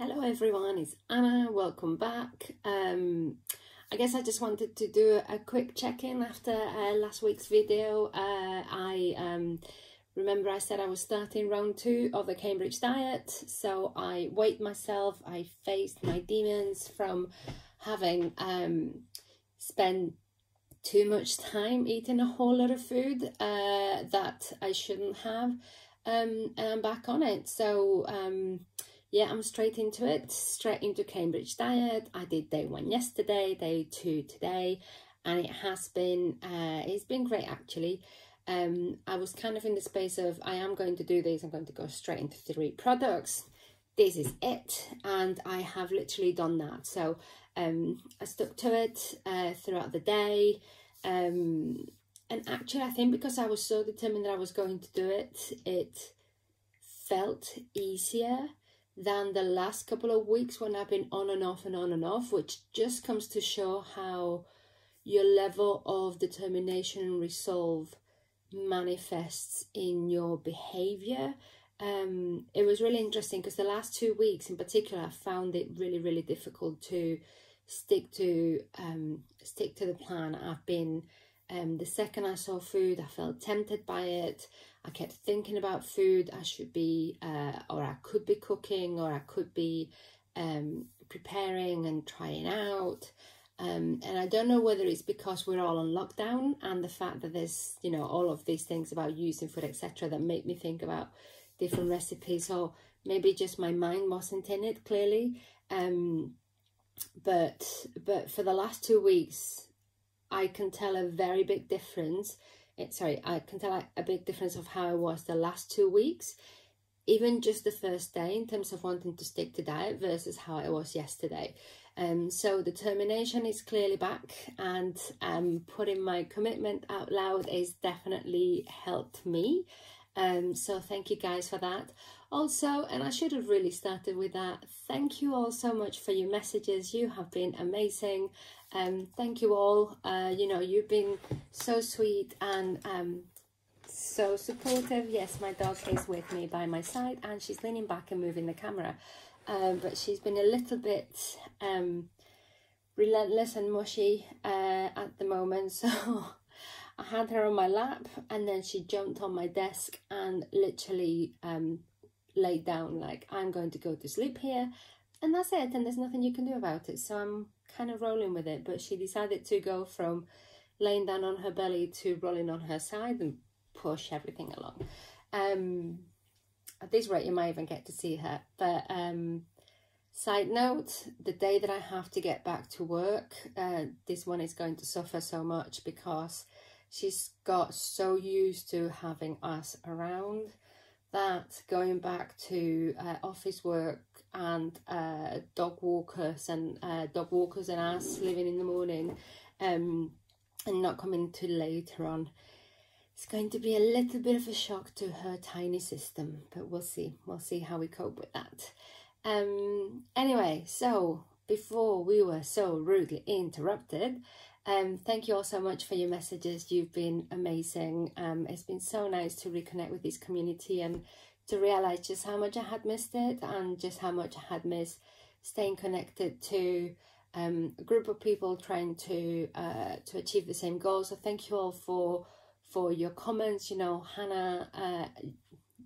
Hello everyone, it's Anna, welcome back. I guess I just wanted to do a quick check-in after last week's video. Remember I said I was starting round 2 of the Cambridge diet, so I weighed myself, I faced my demons from having spent too much time eating a whole lot of food that I shouldn't have, and I'm back on it. So yeah, I'm straight into it, straight into Cambridge diet. I did day 1 yesterday, day 2 today, and it has been it's been great actually. I was kind of in the space of I am going to do this, I'm going to go straight into 3 products, this is it, and I have literally done that. So I stuck to it throughout the day, and actually I think because I was so determined that I was going to do it, it felt easier than the last couple of weeks when I've been on and off and on and off, which just comes to show how your level of determination and resolve manifests in your behavior. It was really interesting because the last 2 weeks in particular I found it really difficult to stick to the plan. I've been the second I saw food I felt tempted by it. I kept thinking about food I should be or I could be cooking, or I could be preparing and trying out. And I don't know whether it's because we're all on lockdown and the fact that there's, you know, all of these things about using food, etc., that make me think about different recipes, or maybe just my mind wasn't in it clearly. But for the last 2 weeks, I can tell a very big difference. I can tell a big difference of how I was the last 2 weeks, even just the first day in terms of wanting to stick to diet versus how I was yesterday. So determination is clearly back, and putting my commitment out loud is definitely helped me. So thank you guys for that. Also, and I should have really started with that, thank you all so much for your messages. You have been amazing. Thank you all. You know, you've been so sweet and so supportive. Yes, my dog is with me by my side and she's leaning back and moving the camera, but she's been a little bit relentless and mushy at the moment. So I had her on my lap and then she jumped on my desk and literally laid down like, I'm going to go to sleep here, and that's it, and there's nothing you can do about it. So I'm kind of rolling with it. But she decided to go from laying down on her belly to rolling on her side and push everything along. At this rate you might even get to see her. But side note, the day that I have to get back to work, this one is going to suffer so much because she's got so used to having us around that going back to office work and dog walkers and us living in the morning and not coming till later on, it's going to be a little bit of a shock to her tiny system, but we'll see how we cope with that. Anyway, so before we were so rudely interrupted, thank you all so much for your messages. You've been amazing. It's been so nice to reconnect with this community and to realize just how much I had missed it, and just how much I had missed staying connected to a group of people trying to achieve the same goal. So thank you all for your comments. You know, Hannah,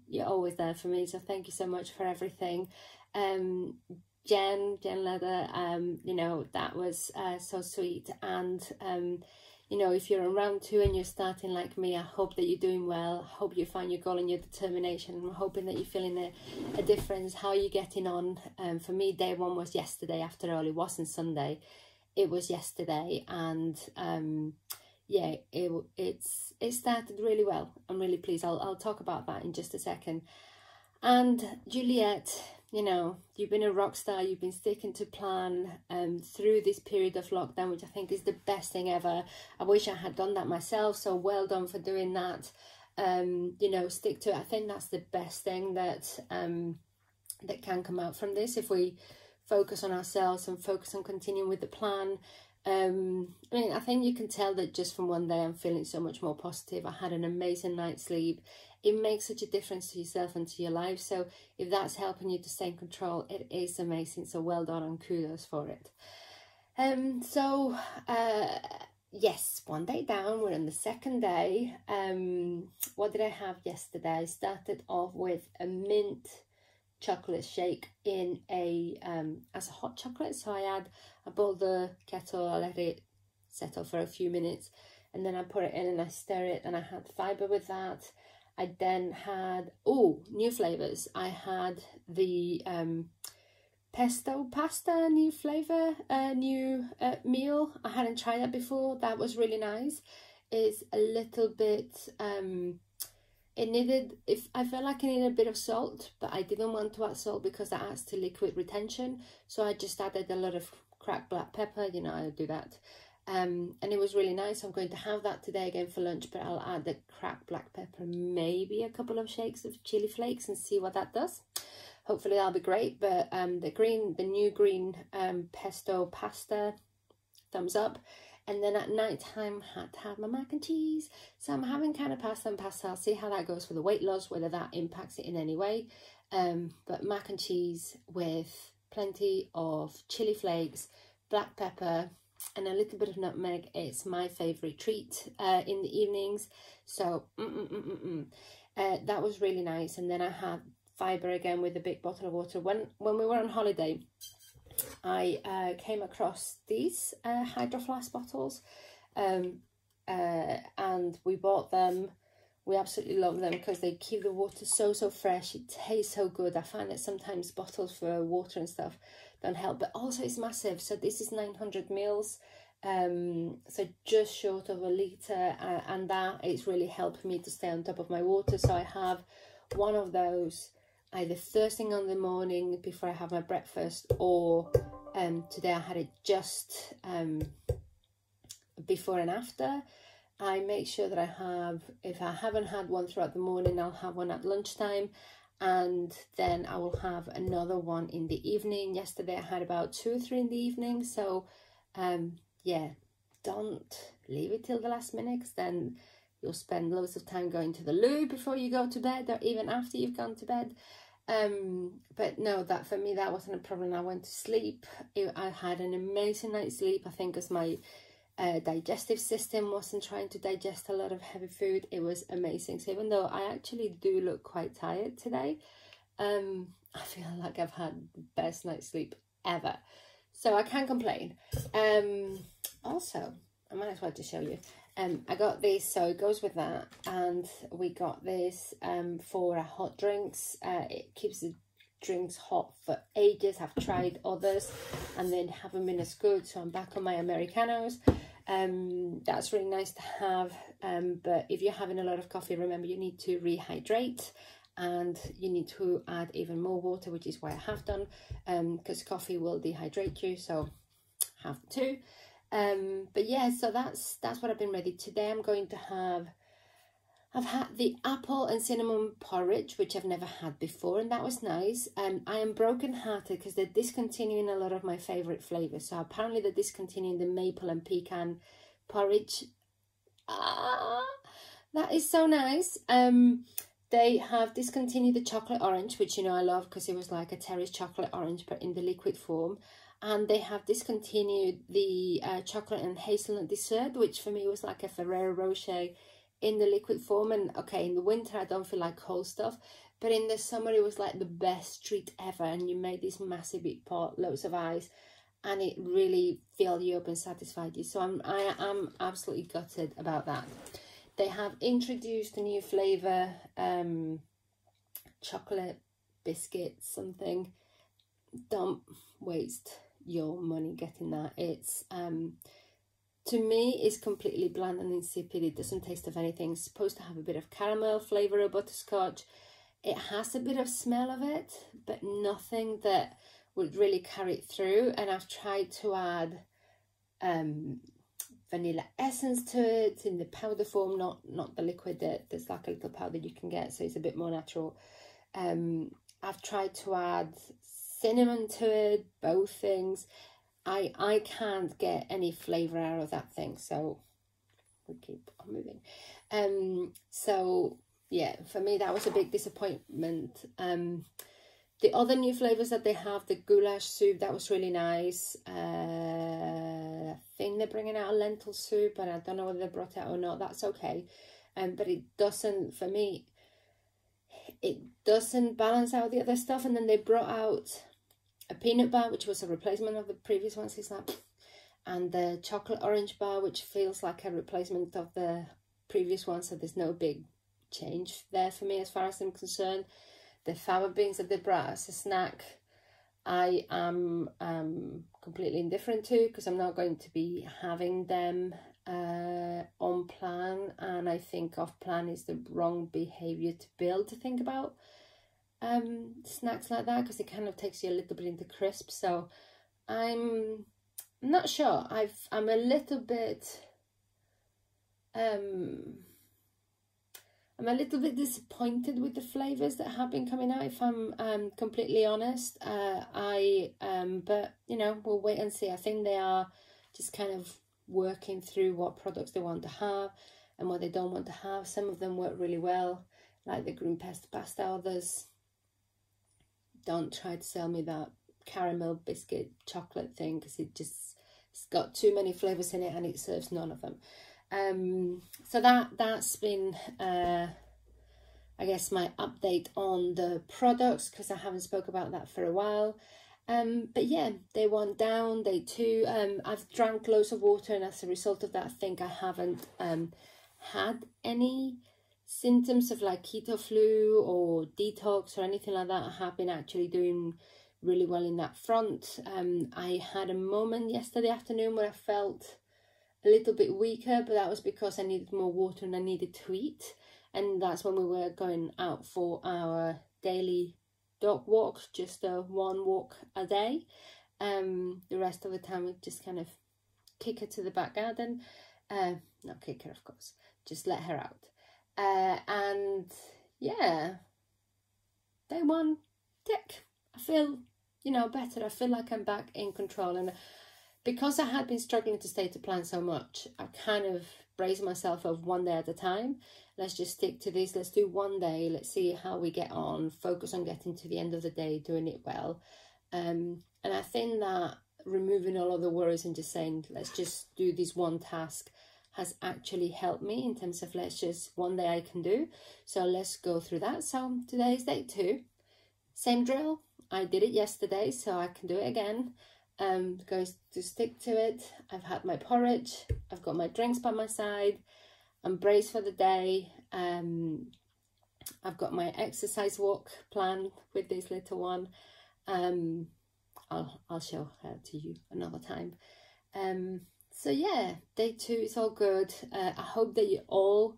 you're always there for me, so thank you so much for everything. Jen Leather, you know, that was so sweet. And you know, if you're in round 2 and you're starting like me, I hope that you're doing well. I hope you find your goal and your determination. I'm hoping that you're feeling a difference. How are you getting on? For me, day 1 was yesterday. After all, it wasn't Sunday, it was yesterday, and yeah, it started really well. I'm really pleased. I'll talk about that in just a second. And Juliet, you know, you've been a rock star. You've been sticking to plan through this period of lockdown, which I think is the best thing ever. I wish I had done that myself, so well done for doing that. You know, stick to it. I think that's the best thing that that can come out from this, if we focus on ourselves and focus on continuing with the plan. I mean, I think you can tell that just from one day I'm feeling so much more positive. I had an amazing night's sleep. It makes such a difference to yourself and to your life. So if that's helping you to stay in control, it is amazing. So well done and kudos for it. Yes, one day down, we're on the second day. What did I have yesterday? I started off with a mint chocolate shake in a as a hot chocolate. So I boiled the kettle, I let it settle for a few minutes, and then I put it in and I stir it, and I had fibre with that. I then had new flavours. I had the pesto pasta, new flavour, new meal. I hadn't tried that before. That was really nice. It's a little bit I felt like it needed a bit of salt, but I didn't want to add salt because that adds to liquid retention. So I just added a lot of cracked black pepper, you know, I do that. And it was really nice. I'm going to have that today again for lunch, but I'll add the cracked black pepper, maybe a couple of shakes of chili flakes, and see what that does. Hopefully that'll be great. But the new green pesto pasta, thumbs up. And then at night time, had to have my mac and cheese. So I'm having kind of pasta and pasta. I'll see how that goes for the weight loss, whether that impacts it in any way. But mac and cheese with plenty of chili flakes, black pepper, and a little bit of nutmeg. It's my favourite treat in the evenings. So that was really nice. And then I had fibre again with a big bottle of water. When we were on holiday, I came across these Hydro Flask bottles, and we bought them. We absolutely love them because they keep the water so fresh. It tastes so good. I find that sometimes bottles for water and stuff don't help, but also it's massive. So this is 900 mils, so just short of a litre, and that is really helping me to stay on top of my water. So I have one of those either first thing on the morning before I have my breakfast, or today I had it just before and after. I make sure that I have, if I haven't had one throughout the morning, I'll have one at lunchtime, and then I will have another one in the evening. Yesterday I had about 2 or 3 in the evening. So yeah, don't leave it till the last minute, because then you'll spend loads of time going to the loo before you go to bed, or even after you've gone to bed. But no, that for me, that wasn't a problem. I went to sleep. I had an amazing night's sleep. I think as my digestive system wasn't trying to digest a lot of heavy food, it was amazing. So even though I actually do look quite tired today, I feel like I've had the best night's sleep ever. So I can't complain. Also, I might as well just show you. I got this, so it goes with that, and we got this for our hot drinks. It keeps the drinks hot for ages. I've tried others and then haven't been as good, so I'm back on my Americanos. That's really nice to have, but if you're having a lot of coffee, remember you need to rehydrate, and you need to add even more water, which is what I have done, because coffee will dehydrate you, so have two. But yeah, so that's what I've been ready. Today I'm going to have, I've had the apple and cinnamon porridge, which I've never had before, and that was nice. I am broken-hearted because they're discontinuing a lot of my favourite flavours. So apparently they're discontinuing the maple and pecan porridge. That is so nice. They have discontinued the chocolate orange, which, you know, I love because it was like a Terry's chocolate orange, but in the liquid form. And they have discontinued the chocolate and hazelnut dessert, which for me was like a Ferrero Rocher in the liquid form. And okay, in the winter I don't feel like cold stuff, but in the summer it was like the best treat ever. And you made this massive big pot, loads of ice, and it really filled you up and satisfied you. So I am absolutely gutted about that. They have introduced a new flavour, chocolate biscuit something. Don't waste your money getting that. It's to me it's completely bland and insipid. It doesn't taste of anything. It's supposed to have a bit of caramel flavour or butterscotch. It has a bit of smell of it, but nothing that would really carry it through. And I've tried to add vanilla essence to it in the powder form, not the liquid. There's like a little powder you can get, so it's a bit more natural. I've tried to add cinnamon to it, both things. I can't get any flavor out of that thing, so we keep on moving. So yeah, for me that was a big disappointment. The other new flavors that they have, the goulash soup, that was really nice. I think they're bringing out a lentil soup, and I don't know whether they brought it out or not. That's okay. But it doesn't, for me, it doesn't balance out the other stuff. And then they brought out a peanut bar, which was a replacement of the previous ones. It's like, and the chocolate orange bar, which feels like a replacement of the previous one. So there's no big change there for me as far as I'm concerned. The fava beans that they brought as a snack, I am completely indifferent to, because I'm not going to be having them on plan, and I think off plan is the wrong behavior to build to think about snacks like that, because it kind of takes you a little bit into crisp. So I'm not sure. I'm a little bit I'm a little bit disappointed with the flavors that have been coming out, if I'm completely honest. But you know, we'll wait and see. I think they are just kind of working through what products they want to have and what they don't want to have. Some of them work really well, like the green pesto pasta. Others, don't try to sell me that caramel biscuit chocolate thing, because it's got too many flavors in it and it serves none of them. So that's been I guess my update on the products, because I haven't spoke about that for a while. But yeah, day 1 down, day 2, I've drank loads of water, and as a result of that, I think I haven't had any symptoms of like keto flu or detox or anything like that. I have been actually doing really well in that front. I had a moment yesterday afternoon where I felt a little bit weaker, but that was because I needed more water and I needed to eat. And that's when we were going out for our daily dog walk, just one walk a day. The rest of the time we just kind of kick her to the back garden. Not kick her, of course, just let her out. And yeah, day 1, tick. I feel, you know, better. I feel like I'm back in control. And because I had been struggling to stay to plan so much, I kind of braced myself of one day at a time. Let's just stick to this. Let's do one day. Let's see how we get on. Focus on getting to the end of the day, doing it well. And I think that removing all of the worries and just saying, let's just do this one task, has actually helped me in terms of let's just one day I can do. So let's go through that. So today is day 2. Same drill. I did it yesterday, so I can do it again. Going to stick to it. I've had my porridge, I've got my drinks by my side, I'm braced for the day. I've got my exercise walk planned with this little one. I'll show her to you another time. So yeah, day 2 is all good. I hope that you're all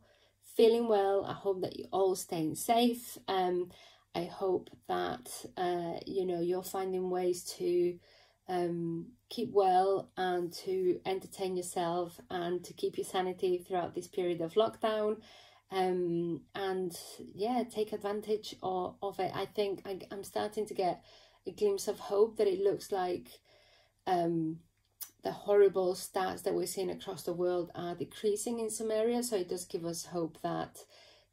feeling well. I hope that you're all staying safe. I hope that you know, you're finding ways to keep well and to entertain yourself and to keep your sanity throughout this period of lockdown. And yeah, take advantage of it. I think I'm starting to get a glimpse of hope that it looks like the horrible stats that we're seeing across the world are decreasing in some areas. So it does give us hope that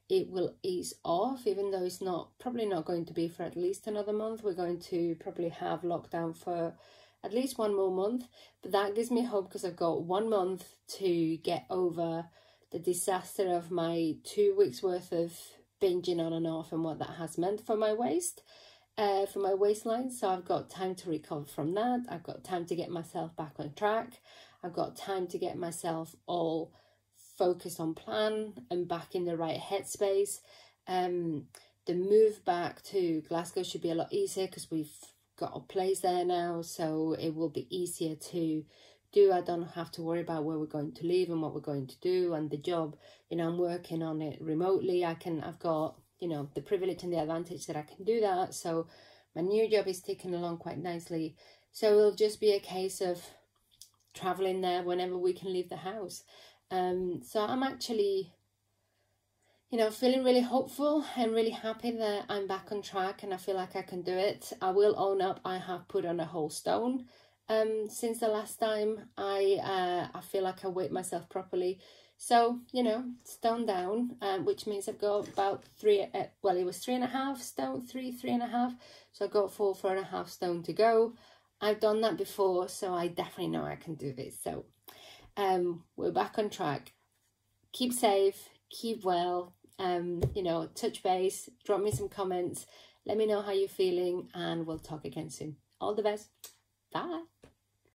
it will ease off, even though it's probably not going to be for at least another month. We're going to probably have lockdown for at least 1 more month, but that gives me hope because I've got 1 month to get over the disaster of my 2 weeks worth of binging on and off and what that has meant for my waist, for my waistline. So I've got time to recover from that. I've got time to get myself back on track. I've got time to get myself all focused on plan and back in the right headspace. The move back to Glasgow should be a lot easier because we've got a place there now, so it will be easier to do. I don't have to worry about where we're going to live and what we're going to do, and the job, you know, I'm working on it remotely. I've got, you know, the privilege and the advantage that I can do that. So my new job is ticking along quite nicely. So it'll just be a case of traveling there whenever we can leave the house. So I'm actually, you know, feeling really hopeful and really happy that I'm back on track and I feel like I can do it. I will own up, I have put on a whole stone since the last time. I feel like I weighed myself properly. So, you know, stone down, which means I've got about well, it was 3.5 stone, 3.5. So I've got 4.5 stone to go. I've done that before, so I definitely know I can do this. So we're back on track. Keep safe, keep well, you know, touch base, drop me some comments, let me know how you're feeling, and we'll talk again soon. All the best. Bye.